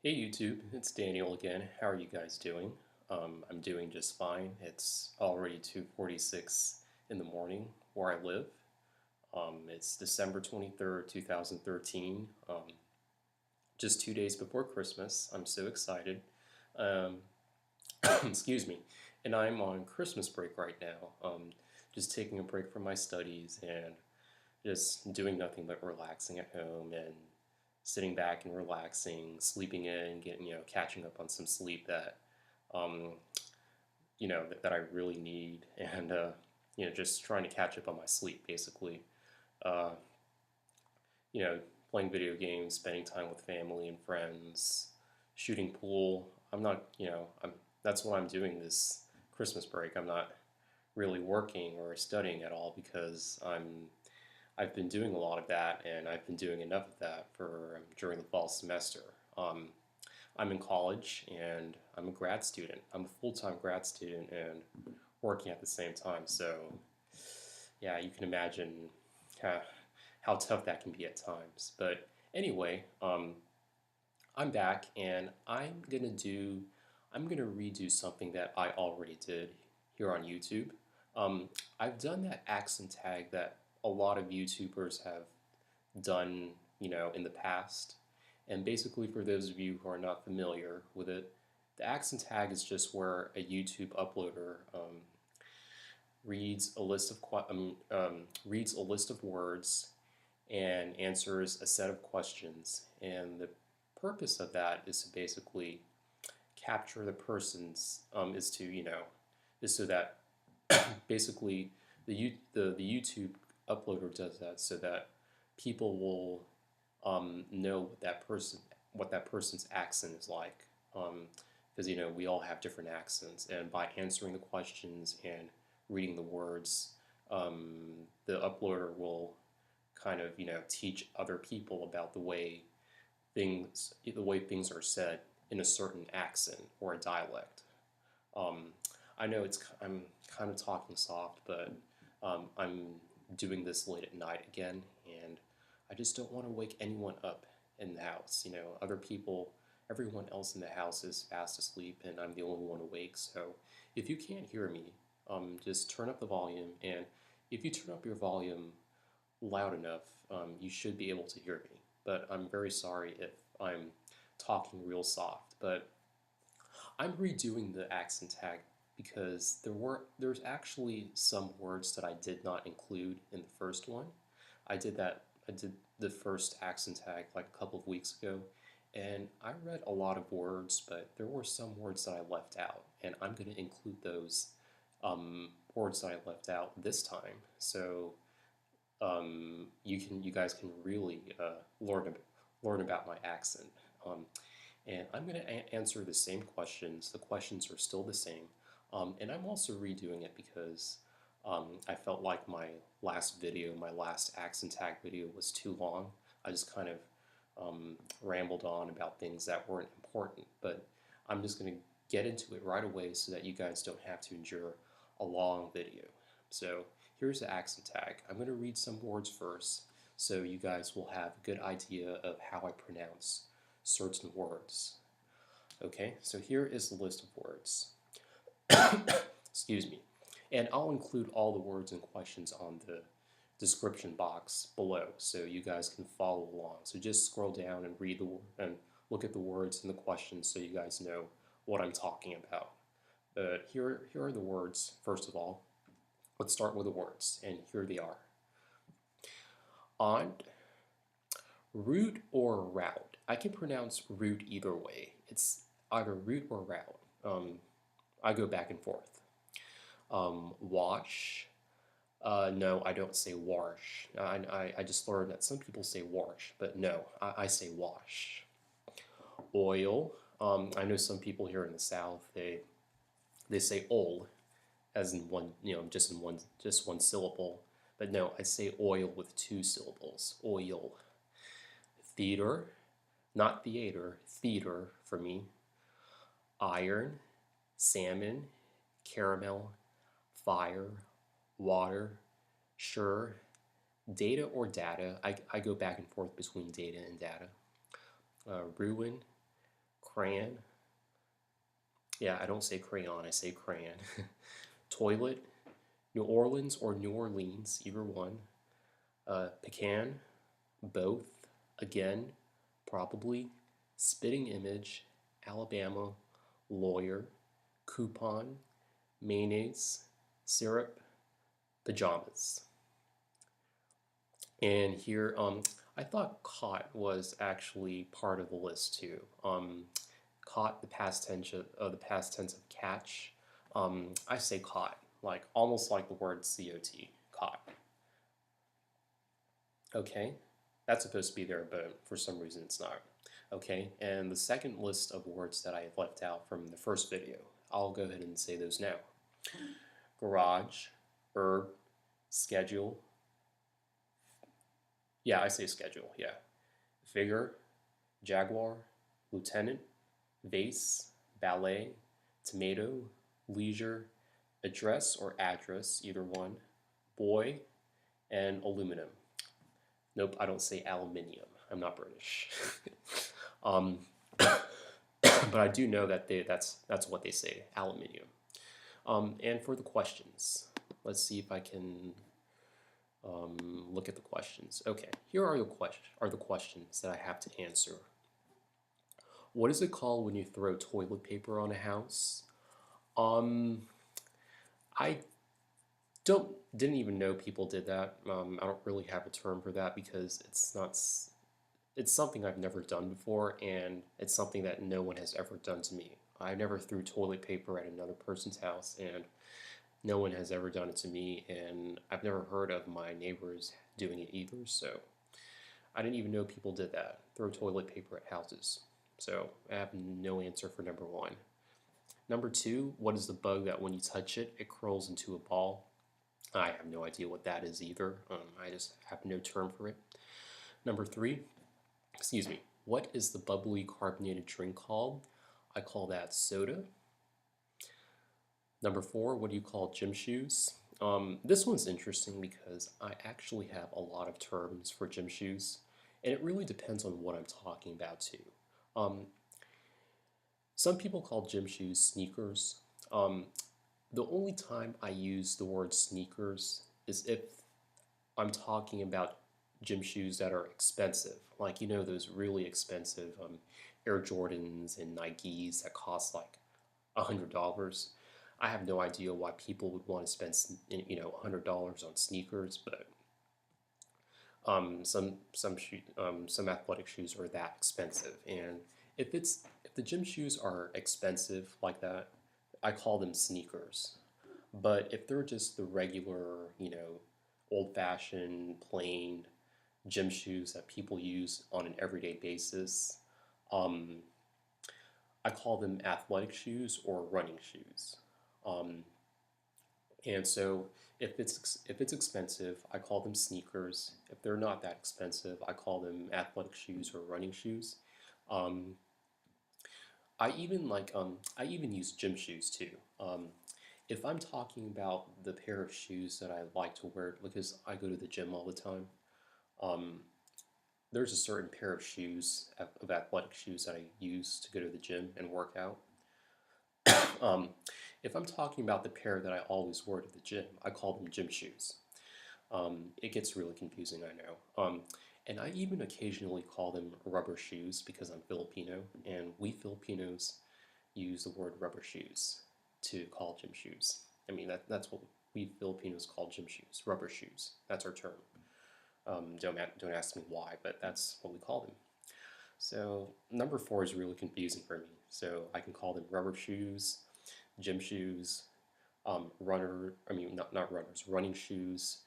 Hey YouTube, it's Daniel again. How are you guys doing? I'm doing just fine. It's already 2:46 in the morning where I live. It's December 23rd, 2013, just 2 days before Christmas. I'm so excited. Um, excuse me. And I'm on Christmas break right now. Just taking a break from my studies and just doing nothing but relaxing at home and sitting back and relaxing, sleeping in, getting catching up on some sleep that um, that I really need, and just trying to catch up on my sleep basically. Uh, you know, Playing video games, spending time with family and friends, shooting pool. I'm not, I'm that's what I'm doing this Christmas break. I'm not really working or studying at all because I've been doing a lot of that, and I've been doing enough of that for during the fall semester. Um, I'm in college, and I'm a grad student. I'm a full-time grad student and working at the same time. So, yeah, you can imagine how, how tough that can be at times. But anyway, I'm back, and I'm gonna redo something that I already did here on YouTube. Um, I've done that accent tag that a lot of YouTubers have done, in the past. And basically, for those of you who are not familiar with it, the accent tag is just where a YouTube uploader reads a list of words and answers a set of questions. And the purpose of that is to basically capture the person's is to is so that basically the YouTube uploader does that so that people will know what that person's accent is like, because we all have different accents, and by answering the questions and reading the words, the uploader will kind of teach other people about the way things are said in a certain accent or a dialect. Um, I know I'm kind of talking soft, but I'm doing this late at night again, and I just don't want to wake anyone up in the house. Other people, everyone else in the house is fast asleep, and I'm the only one awake. So if you can't hear me, just turn up the volume, and if you turn up your volume loud enough, you should be able to hear me. But I'm very sorry if I'm talking real soft. But I'm redoing the accent tag because there's actually some words that I did not include in the first one. I did the first accent tag like a couple of weeks ago, and I read a lot of words, but there were some words that I left out, and I'm going to include those words that I left out this time. So you guys can really learn about my accent. Um, and I'm going to answer the same questions. The questions are still the same. And I'm also redoing it because I felt like my last accent tag video was too long. I just kind of rambled on about things that weren't important. But I'm just going to get into it right away so that you guys don't have to endure a long video. So here's the accent tag. I'm going to read some words first so you guys will have a good idea of how I pronounce certain words. Okay, so here is the list of words. Excuse me. And I'll include all the words and questions on the description box below so you guys can follow along. So just scroll down and and look at the words and the questions so you guys know what I'm talking about. But here are the words, first of all. Let's start with the words, and here they are. Aunt, route or route. I can pronounce route either way. It's either route or route. I go back and forth. Wash. No, I don't say wash. I just learned that some people say wash, but no, I say wash. Oil. I know some people here in the South, they say oil, as in one, just one syllable. But no, I say oil with two syllables. Oil. Theater, not theater, theater for me. Iron, salmon, caramel, fire, water, sure, data or data. I go back and forth between data and data. Ruin, crayon. Yeah, I don't say crayon, I say crayon. Toilet, New Orleans or New Orleans, either one. Pecan, both, again, probably. Spitting image, Alabama, lawyer, coupon, mayonnaise, syrup, pajamas. And here, I thought caught was actually part of the list too. Caught, the past tense of catch. I say caught, like almost like the word COT, caught. Okay, that's supposed to be there, but for some reason it's not. Okay, and the second list of words that I have left out from the first video, I'll go ahead and say those now. Garage, herb, schedule. Yeah, I say schedule, yeah. Figure, jaguar, lieutenant, vase, ballet, tomato, leisure, address or address, either one, buoy, and aluminum. Nope, I don't say aluminium. I'm not British. But I do know that that's what they say, aluminium. And for the questions, let's see if I can look at the questions. Okay, here are the questions that I have to answer. What is it called when you throw toilet paper on a house? I didn't even know people did that. I don't really have a term for that because it's something I've never done before, and it's something that no one has ever done to me. I never threw toilet paper at another person's house, and no one has ever done it to me, and I've never heard of my neighbors doing it either, so I didn't even know people did that, throw toilet paper at houses. So I have no answer for number one. Number two, what is the bug that when you touch it, it curls into a ball? I have no idea what that is either. I just have no term for it. Number three, excuse me, what is the bubbly carbonated drink called? I call that soda. Number four, what do you call gym shoes? This one's interesting because I actually have a lot of terms for gym shoes, and it really depends on what I'm talking about too. Some people call gym shoes sneakers. The only time I use the word sneakers is if I'm talking about gym shoes that are expensive, like those really expensive Air Jordans and Nikes that cost like $100. I have no idea why people would want to spend $100 on sneakers, but some athletic shoes are that expensive, and if the gym shoes are expensive like that, I call them sneakers. But if they're just the regular, old-fashioned, plain gym shoes that people use on an everyday basis, I call them athletic shoes or running shoes. And so if it's expensive, I call them sneakers. If they're not that expensive, I call them athletic shoes or running shoes. Um, I even use gym shoes too. If I'm talking about the pair of shoes that I like to wear because I go to the gym all the time, um, there's a certain pair of shoes, of athletic shoes that I use to go to the gym and work out. Um, if I'm talking about the pair that I always wear to the gym, I call them gym shoes. It gets really confusing, I know. And I even occasionally call them rubber shoes because I'm Filipino, and we Filipinos use the word rubber shoes to call gym shoes. I mean, that's what we Filipinos call gym shoes, rubber shoes. That's our term. Don't ask me why, but that's what we call them. So number four is really confusing for me. So I can call them rubber shoes, gym shoes, not runners, running shoes,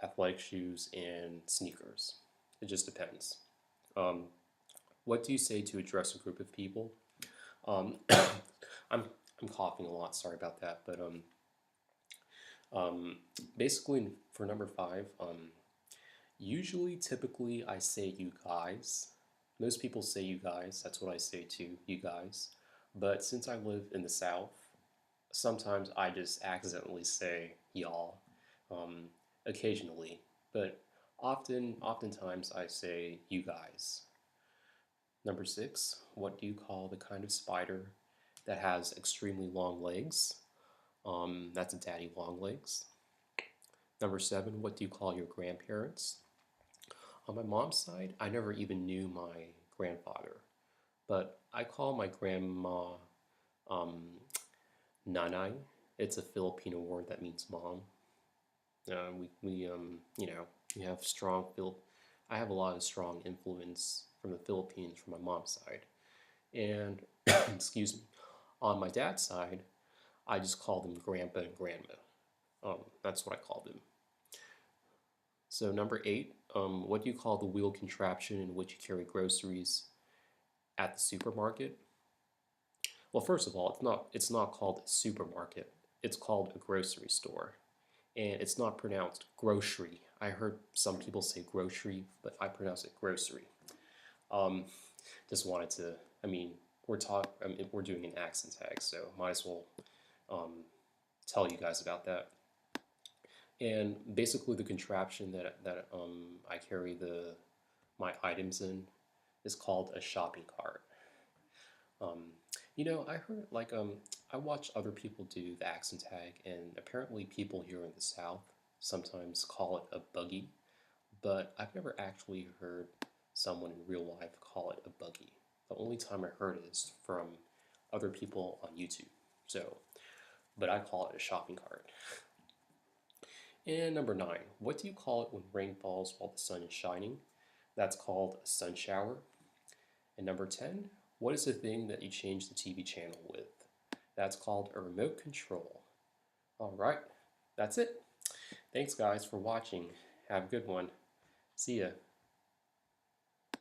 athletic shoes, and sneakers. It just depends. Um, what do you say to address a group of people? Um, I'm coughing a lot. Sorry about that. But um, basically, for number five, typically, I say you guys. Most people say you guys. That's what I say too, you guys. But since I live in the South, sometimes I just accidentally say y'all, occasionally. But oftentimes I say you guys. Number 6, what do you call the kind of spider that has extremely long legs? That's a daddy long legs. Number 7, what do you call your grandparents? On my mom's side, I never even knew my grandfather, but I call my grandma um, nanay. It's a Filipino word that means mom. We have strong I have a lot of strong influence from the Philippines from my mom's side, and excuse me, on my dad's side, I just call them grandpa and grandma. That's what I call them. So number 8, what do you call the wheel contraption in which you carry groceries at the supermarket? Well, first of all, it's not called a supermarket. It's called a grocery store. And it's not pronounced grocery. I heard some people say grocery, but I pronounce it grocery. Um, just wanted to, I mean, we're doing an accent tag, so might as well tell you guys about that. And basically, the contraption that I carry my items in is called a shopping cart. Um, I heard I watch other people do the accent tag, and apparently people here in the South sometimes call it a buggy, but I've never actually heard someone in real life call it a buggy. The only time I heard it is from other people on YouTube. So, but I call it a shopping cart. And number 9, what do you call it when rain falls while the sun is shining? That's called a sun shower. And number 10, what is the thing that you change the TV channel with? That's called a remote control. All right, that's it. Thanks, guys, for watching. Have a good one. See ya.